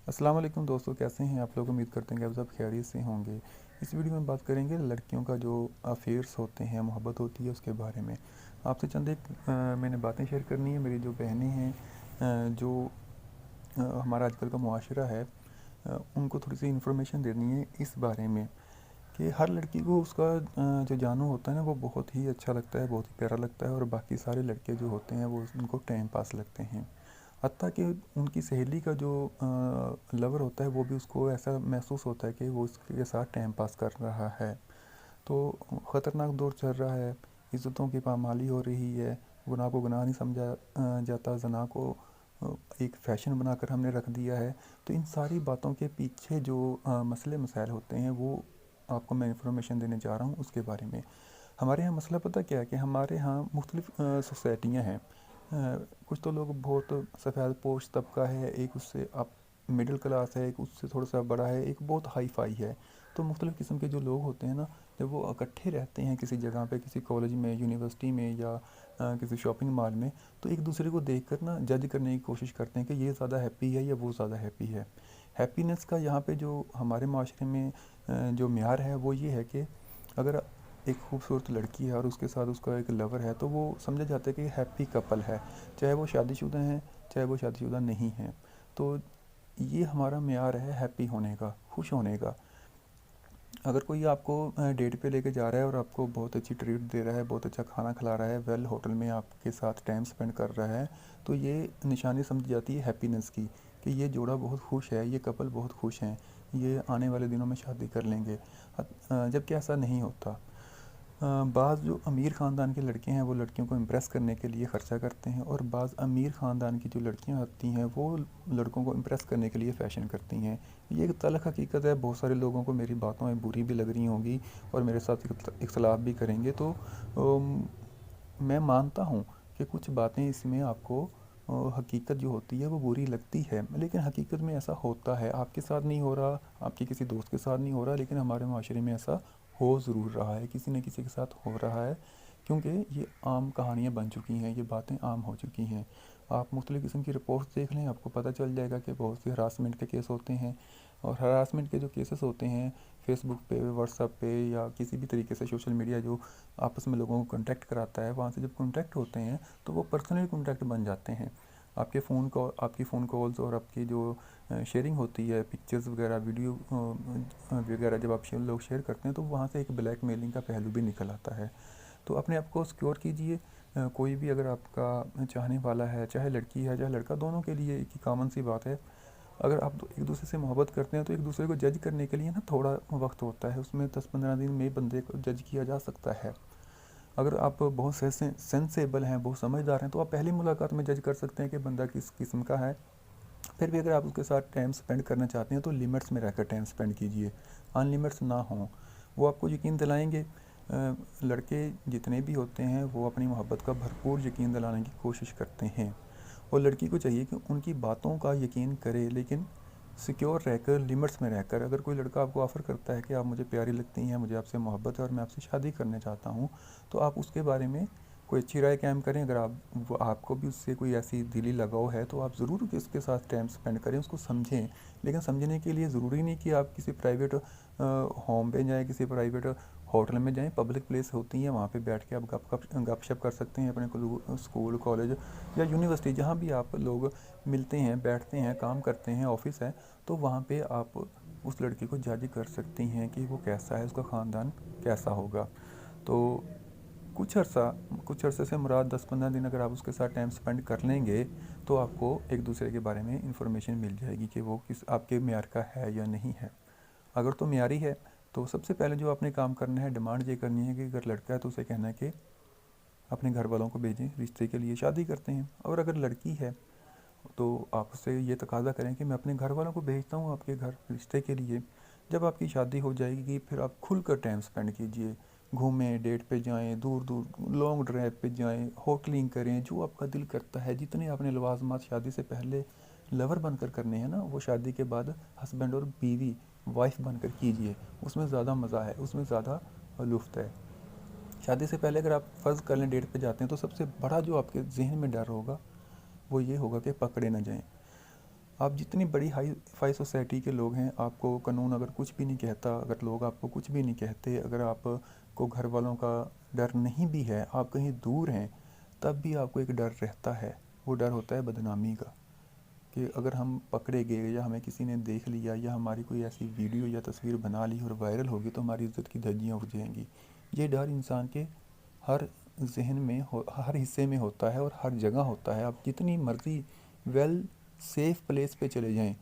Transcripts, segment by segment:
अस्सलाम वालेकुम दोस्तों, कैसे हैं आप लोग। उम्मीद करते हैं कि आप सब खैरियत से होंगे। इस वीडियो में बात करेंगे लड़कियों का जो अफेयर्स होते हैं, मोहब्बत होती है, उसके बारे में। आपसे चंद एक मैंने बातें शेयर करनी है। मेरी जो बहनें हैं, जो हमारा आजकल का मुआशरा है, उनको थोड़ी सी इन्फॉर्मेशन देनी है इस बारे में कि हर लड़की को उसका जो जानू होता है ना, वो बहुत ही अच्छा लगता है, बहुत ही प्यारा लगता है, और बाकी सारे लड़के जो होते हैं वो उनको टाइम पास लगते हैं। हत्ता कि उनकी सहेली का जो लवर होता है वो भी उसको ऐसा महसूस होता है कि वो उसके साथ टाइम पास कर रहा है। तो ख़तरनाक दौर चल रहा है, इज़्ज़तों की पामाली हो रही है, गुनाह को गुनाह नहीं समझा जाता, ज़ना को एक फ़ैशन बनाकर हमने रख दिया है। तो इन सारी बातों के पीछे जो मसले मसाइल होते हैं, वो आपको मैं इन्फॉर्मेशन देने जा रहा हूँ उसके बारे में। हमारे यहाँ मसला पता क्या है कि हमारे यहाँ मुख्तलिफ़ सोसाइटियाँ हैं। कुछ तो लोग बहुत सफ़ेद पोश तबका है, एक उससे अप मिडिल क्लास है, एक उससे थोड़ा सा बड़ा है, एक बहुत हाई फाई है। तो मुख्तलिफ़ किस्म के जो लोग होते हैं ना, जब वो इकट्ठे रहते हैं किसी जगह पे, किसी कॉलेज में, यूनिवर्सिटी में, या किसी शॉपिंग मॉल में, तो एक दूसरे को देख कर ना जज करने की कोशिश करते हैं कि ये ज़्यादा हैप्पी है या वो ज़्यादा हैप्पी है। हैप्पीनेस का यहाँ पे जो हमारे माशरे में जो म्यार है वो ये है कि अगर एक खूबसूरत लड़की है और उसके साथ उसका एक लवर है, तो वो समझा जाता है कि हैप्पी कपल है, चाहे वो शादीशुदा हैं, चाहे वो शादीशुदा नहीं हैं। तो ये हमारा मेयार है हैप्पी होने का, खुश होने का। अगर कोई आपको डेट पे लेके जा रहा है और आपको बहुत अच्छी ट्रीट दे रहा है, बहुत अच्छा खाना खिला रहा है, वेल होटल में आपके साथ टाइम स्पेंड कर रहा है, तो ये निशानी समझी जाती है हैप्पीनेस की, कि ये जोड़ा बहुत खुश है, ये कपल बहुत खुश हैं, ये आने वाले दिनों में शादी कर लेंगे। जबकि ऐसा नहीं होता। बाज़ जो अमीर ख़ानदान के लड़के हैं वो लड़कियों को इम्प्रेस करने के लिए ख़र्चा करते हैं, और बाज़ अमीर ख़ानदान की जो लड़कियां होती हैं वो लड़कों को इम्प्रेस करने के लिए फ़ैशन करती हैं। ये एक तल्ख़ हकीकत है। बहुत सारे लोगों को मेरी बातों में बुरी भी लग रही होंगी और मेरे साथ इख्तलाफ भी करेंगे। तो मैं मानता हूँ कि कुछ बातें इसमें आपको हकीकत जो होती है वो बुरी लगती है, लेकिन हकीकत में ऐसा होता है। आपके साथ नहीं हो रहा, आपके किसी दोस्त के साथ नहीं हो रहा, लेकिन हमारे माशरे में ऐसा हो ज़रूर रहा है, किसी न किसी के साथ हो रहा है, क्योंकि ये आम कहानियाँ बन चुकी हैं, ये बातें आम हो चुकी हैं। आप मुख्तलिफ़ किस्म की रिपोर्ट्स देख लें, आपको पता चल जाएगा कि बहुत से हरासमेंट के केस होते हैं। और हरासमेंट के जो केसेस होते हैं फेसबुक पे, व्हाट्सएप पे, या किसी भी तरीके से सोशल मीडिया जो आपस में लोगों को कॉन्टैक्ट कराता है, वहाँ से जब कॉन्टैक्ट होते हैं तो वो पर्सनली कॉन्टैक्ट बन जाते हैं। आपकी फ़ोन कॉल्स और आपकी जो शेयरिंग होती है, पिक्चर्स वगैरह, वीडियो वगैरह, जब आप लोग शेयर करते हैं तो वहाँ से एक ब्लैकमेलिंग का पहलू भी निकल आता है। तो अपने आप को सिक्योर कीजिए। कोई भी अगर आपका चाहने वाला है, चाहे लड़की है चाहे लड़का, दोनों के लिए एक ही कॉमन सी बात है, अगर आप एक दूसरे से मोहब्बत करते हैं तो एक दूसरे को जज करने के लिए ना थोड़ा वक्त होता है, उसमें 10-15 दिन में बंदे को जज किया जा सकता है। अगर आप बहुत सेंसेबल हैं, बहुत समझदार हैं, तो आप पहली मुलाकात में जज कर सकते हैं कि बंदा किस किस्म का है। फिर भी अगर आप उसके साथ टाइम स्पेंड करना चाहते हैं तो लिमिट्स में रहकर टाइम स्पेंड कीजिए, अनलिमिट्स ना हों। वो आपको यकीन दिलाएंगे। लड़के जितने भी होते हैं वो अपनी मोहब्बत का भरपूर यकीन दिलाने की कोशिश करते हैं, और लड़की को चाहिए कि उनकी बातों का यकीन करे, लेकिन सिक्योर रहकर, लिमिट्स में रहकर। अगर कोई लड़का आपको ऑफ़र करता है कि आप मुझे प्यारी लगती हैं, मुझे आपसे मोहब्बत है और मैं आपसे शादी करना चाहता हूँ, तो आप उसके बारे में कोई अच्छी राय कायम करें। अगर आपको भी उससे कोई ऐसी दिली लगाव है तो आप ज़रूर उसके साथ टाइम स्पेंड करें, उसको समझें। लेकिन समझने के लिए ज़रूरी नहीं कि आप किसी प्राइवेट होम पे जाएँ, किसी प्राइवेट होटल में जाएँ। पब्लिक प्लेस होती हैं, वहाँ पे बैठ के आप गपशप कर सकते हैं अपने स्कूल, कॉलेज या यूनिवर्सिटी, जहाँ भी आप लोग मिलते हैं, बैठते हैं, काम करते हैं, ऑफिस है, तो वहाँ पे आप उस लड़के को जज कर सकती हैं कि वो कैसा है, उसका ख़ानदान कैसा होगा। तो कुछ अर्सा कुछ अरसे से मुराद 10-15 दिन अगर आप उसके साथ टाइम स्पेंड कर लेंगे तो आपको एक दूसरे के बारे में इंफॉर्मेशन मिल जाएगी कि वो किस आपके म्यार का है या नहीं है। अगर तो म्यारी है तो सबसे पहले जो आपने काम करना है, डिमांड ये करनी है कि अगर लड़का है तो उसे कहना है कि अपने घर वालों को भेजें, रिश्ते के लिए शादी करते हैं। और अगर लड़की है तो आप उससे ये तकाज़ा करें कि मैं अपने घर वालों को भेजता हूँ आपके घर रिश्ते के लिए। जब आपकी शादी हो जाएगी फिर आप खुल कर टाइम स्पेंड कीजिए, घूमें, डेट पे जाएं, दूर दूर लॉन्ग ड्राइव पे जाएं, होटलिंग करें, जो आपका दिल करता है। जितने आपने लवाजमात शादी से पहले लवर बनकर करने हैं ना, वो शादी के बाद हस्बैंड और बीवी, वाइफ बनकर कीजिए। उसमें ज़्यादा मज़ा है, उसमें ज़्यादा लुफ्त है। शादी से पहले अगर आप फ़र्ज़ कर लें डेट पे जाते हैं तो सबसे बड़ा जो आपके जहन में डर होगा वो ये होगा कि पकड़े ना जाएं। आप जितनी बड़ी हाई फाई सोसाइटी के लोग हैं, आपको कानून अगर कुछ भी नहीं कहता, अगर लोग आपको कुछ भी नहीं कहते, अगर आपको घर वालों का डर नहीं भी है, आप कहीं दूर हैं, तब भी आपको एक डर रहता है। वो डर होता है बदनामी का, कि अगर हम पकड़े गए या हमें किसी ने देख लिया या हमारी कोई ऐसी वीडियो या तस्वीर बना ली और वायरल होगी तो हमारी इज़्ज़त की धज्जियाँ उड़ जाएंगी। ये डर इंसान के हर जहन में हर हिस्से में होता है और हर जगह होता है। आप जितनी मर्ज़ी वेल सेफ़ प्लेस पे चले जाएं,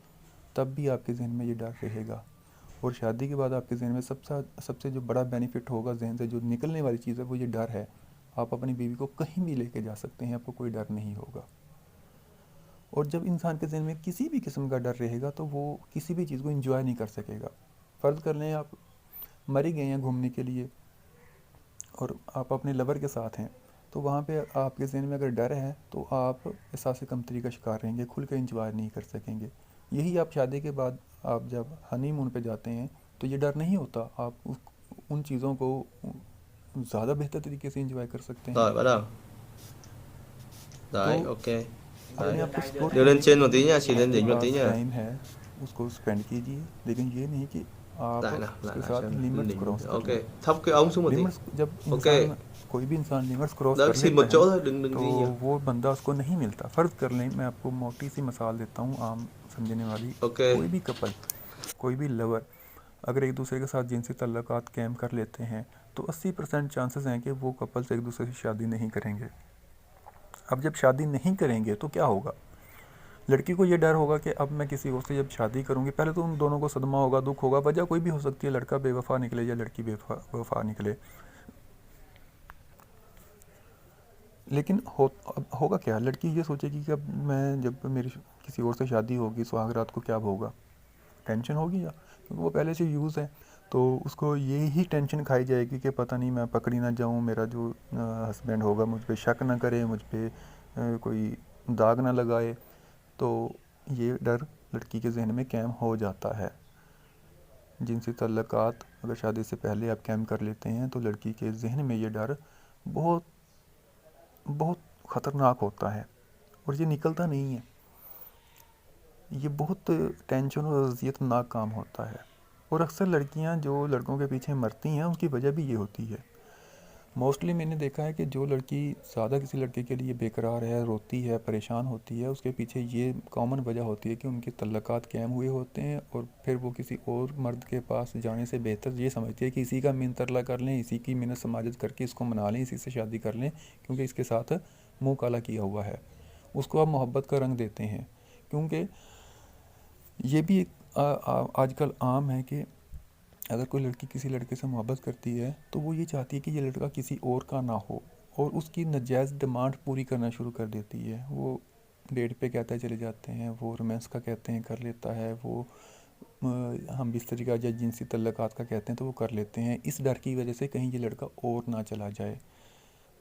तब भी आपके जहन में ये डर रहेगा। और शादी के बाद आपके जहन में सबसे जो बड़ा बेनिफिट होगा, जहन से जो निकलने वाली चीज़ है, वो ये डर है। आप अपनी बीवी को कहीं भी लेके जा सकते हैं, आपको कोई डर नहीं होगा। और जब इंसान के जहन में किसी भी किस्म का डर रहेगा तो वो किसी भी चीज़ को एंजॉय नहीं कर सकेगा। फ़र्ज़ कर लें आप मर ही गए हैं घूमने के लिए और आप अपने लवर के साथ हैं, तो वहाँ पे आपके जहन में अगर डर है तो आप एहसास कमतरी का शिकार रहेंगे, खुल कर एंजॉय नहीं कर सकेंगे। यही आप शादी के बाद आप जब हनीमून पे जाते हैं तो ये डर नहीं होता, आप उन चीज़ों को ज़्यादा बेहतर तरीके से एंजॉय कर सकते हैं। Rồi bắt đầu. तो Đấy, ok. अपने Đấy. आप को एक्सप्लोर Đưa lên कीजिए, trên một tí nha, chỉ lên आपके đỉnh một tí पास nha. टाइम है उसको स्पेंड कीजिए, लेकिन ये नहीं कि आप Lại nào, उसके lại साथ xem nào. Lên limits đỉnh. Cross कर Ok. लें। Thấp cái ống xuống một tí. Limits जब Ok. इंसान कोई भी इंसान लिमिट्स क्रॉस Đỡ कर xin लेता một है chỗ thôi, đừng đừng तो đi nhiều. वो बंदा उसको नहीं मिलता। फ़र्ज़ कर लें, मैं आपको मोटी सी मिसाल देता हूँ आम समझने वाली। Ok. कोई भी कपल, कोई भी लवर अगर एक दूसरे के साथ जिनसी तल्लुकात कायम कर लेते हैं तो 80% चांसेस हैं कि वो कपल्स एक दूसरे से शादी नहीं करेंगे। अब जब शादी नहीं करेंगे तो क्या होगा? लड़की को ये डर होगा कि अब मैं किसी और से जब शादी करूंगी, पहले तो उन दोनों को सदमा होगा, दुख होगा, वजह कोई भी हो सकती है, लड़का बेवफा निकले या लड़की बेवफा निकले। लेकिन अब होगा क्या? लड़की ये सोचेगी कि अब मैं जब मेरी किसी और से शादी होगी, सुहाग रात को क्या होगा? टेंशन होगी, या क्योंकि वो पहले से यूज़ है, तो उसको यही टेंशन खाई जाएगी कि पता नहीं मैं पकड़ी ना जाऊँ, मेरा जो हस्बैंड होगा मुझ पे शक ना करे, मुझ पे कोई दाग ना लगाए। तो ये डर लड़की के जहन में कैम हो जाता है। जिनसी तल्लुकात अगर शादी से पहले आप कैम कर लेते हैं तो लड़की के जहन में ये डर बहुत बहुत ख़तरनाक होता है और ये निकलता नहीं है। ये बहुत टेंशन और अज़ियतनाक काम होता है। और अक्सर लड़कियां जो लड़कों के पीछे मरती हैं उसकी वजह भी ये होती है। मोस्टली मैंने देखा है कि जो लड़की ज़्यादा किसी लड़के के लिए बेकरार है, रोती है, परेशान होती है, उसके पीछे ये कॉमन वजह होती है कि उनके तल्लुकात कायम हुए होते हैं और फिर वो किसी और मर्द के पास जाने से बेहतर ये समझती है कि इसी का मिन तरला कर लें, इसी की मिन्नत समाजत करके इसको मना लें, इसी से शादी कर लें, क्योंकि इसके साथ मुँह काला किया हुआ है। उसको आप मोहब्बत का रंग देते हैं, क्योंकि ये भी आजकल आम है कि अगर कोई लड़की किसी लड़के से मोहब्बत करती है तो वो ये चाहती है कि ये लड़का किसी और का ना हो, और उसकी नाजायज़ डिमांड पूरी करना शुरू कर देती है। वो डेट पे कहते चले जाते हैं, वो रोमांस का कहते हैं कर लेता है, वो हम बिस्तरी का या जिनसी तल्लुकात का कहते हैं तो वो कर लेते हैं, इस डर की वजह से कहीं ये लड़का और ना चला जाए।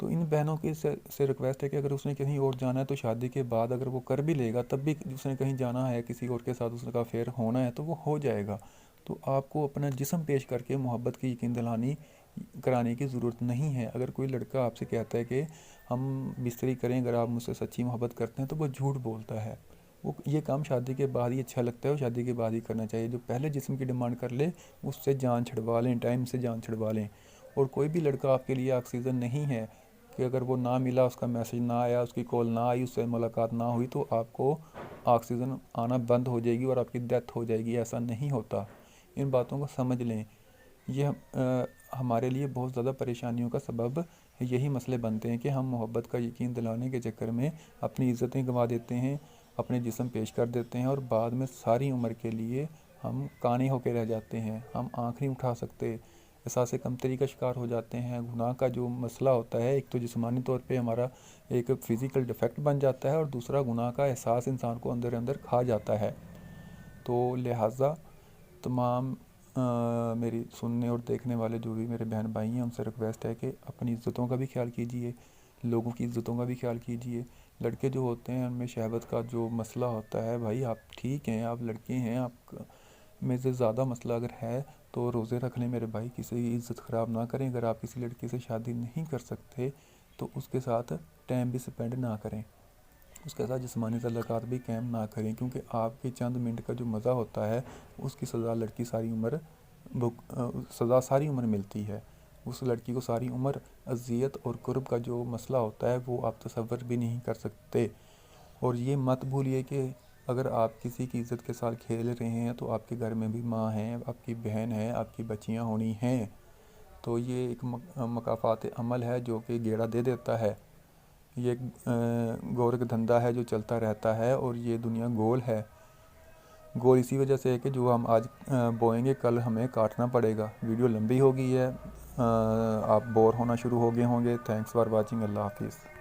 तो इन बहनों के से रिक्वेस्ट है कि अगर उसने कहीं और जाना है तो शादी के बाद अगर वो कर भी लेगा, तब भी उसने कहीं जाना है, किसी और के साथ उसका अफेयर होना है तो वो हो जाएगा। तो आपको अपना जिस्म पेश करके मोहब्बत की यकीन दिलानी कराने की ज़रूरत नहीं है। अगर कोई लड़का आपसे कहता है कि हम बिस्तरी करें अगर आप मुझसे सच्ची मोहब्बत करते हैं, तो वो झूठ बोलता है। वो ये काम शादी के बाद ही अच्छा लगता है और शादी के बाद ही करना चाहिए। जो पहले जिस्म की डिमांड कर ले उससे जान छुड़वा लें, टाइम से जान छुड़वा लें। और कोई भी लड़का आपके लिए ऑक्सीजन नहीं है कि अगर वो ना मिला, उसका मैसेज ना आया, उसकी कॉल ना आई, उससे मुलाकात ना हुई तो आपको ऑक्सीजन आना बंद हो जाएगी और आपकी डेथ हो जाएगी। ऐसा नहीं होता। इन बातों को समझ लें। ये हमारे लिए बहुत ज़्यादा परेशानियों का सबब यही मसले बनते हैं कि हम मोहब्बत का यकीन दिलाने के चक्कर में अपनी इज़्ज़तें गंवा देते हैं, अपने जिस्म पेश कर देते हैं और बाद में सारी उम्र के लिए हम काने होकर रह जाते हैं। हम आँख नहीं उठा सकते, एहसास कमतरी का शिकार हो जाते हैं। गुनाह का जो मसला होता है, एक तो जिस्मानी तौर पे हमारा एक फ़िज़िकल डिफेक्ट बन जाता है और दूसरा गुनाह का एहसास इंसान को अंदर अंदर खा जाता है। तो लिहाजा तमाम मेरी सुनने और देखने वाले जो भी मेरे बहन भाई हैं उनसे रिक्वेस्ट है कि अपनी इज़्ज़तों का भी ख्याल कीजिए, लोगों की इज़्ज़तों का भी ख्याल कीजिए। लड़के जो होते हैं उनमें शहवत का जो मसला होता है, भाई आप ठीक हैं, आप लड़के हैं, आप में से ज़्यादा मसला अगर है तो रोज़े रख लें मेरे भाई, किसी की इज़्ज़त ख़राब ना करें। अगर आप किसी लड़की से शादी नहीं कर सकते तो उसके साथ टाइम भी स्पेंड ना करें। उसके साथ जिस्मानी तल्लुकात भी कायम ना करें, क्योंकि आपके चंद मिनट का जो मज़ा होता है उसकी सज़ा लड़की सारी उम्र सज़ा सारी उम्र मिलती है। उस लड़की को सारी उम्र अज़ियत और कुर्ब का जो मसला होता है वो आप तसव्वुर भी नहीं कर सकते। और ये मत भूलिए कि अगर आप किसी की इज़्ज़त के साथ खेल रहे हैं तो आपके घर में भी माँ है, आपकी बहन है, आपकी बच्चियाँ होनी हैं। तो ये एक मकाफ़ात अमल है जो कि गेड़ा दे देता है। ये गोरख धंधा है जो चलता रहता है, और ये दुनिया गोल है। गोल इसी वजह से है कि जो हम आज बोएंगे कल हमें काटना पड़ेगा। वीडियो लंबी हो गई है, आप बोर होना शुरू हो गए होंगे। Thanks for watching. अल्लाह हाफिज़।